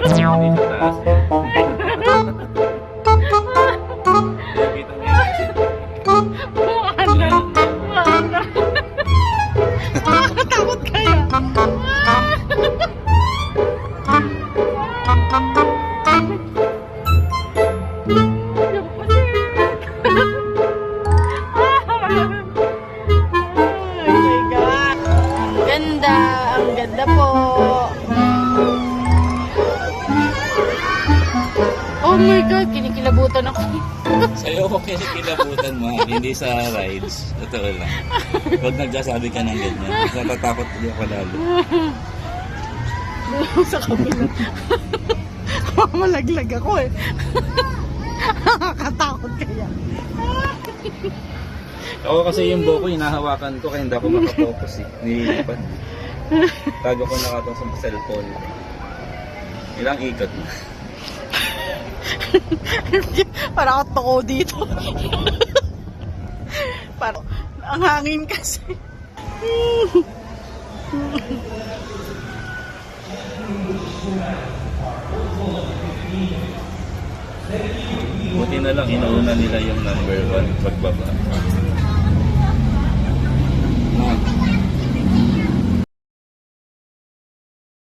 Hindi sa taas eh. Kita mo yun. Maandar. Maandar. Takot kaya. Oh my God. Ang ganda. Ang ganda po. Oh my God, kinikilabutan ako. Sa'yo ko kinikilabutan mo, hindi sa rides. Totoo lang. Huwag nagsasabi ka ng ganyan. Natatakot hindi ako lalo. Sa kabila. Malaglag ako eh. Nakakatakot kaya. Ako kasi yung buko, hinahawakan ko kaya hindi ako makapokus eh. Nililipan. Tago ko nakatong sa cellphone. Ilang ikot na. Para ako toko dito. Para ang hangin kasi. Buti na lang, inuuna nila yung number 1 pagbaba.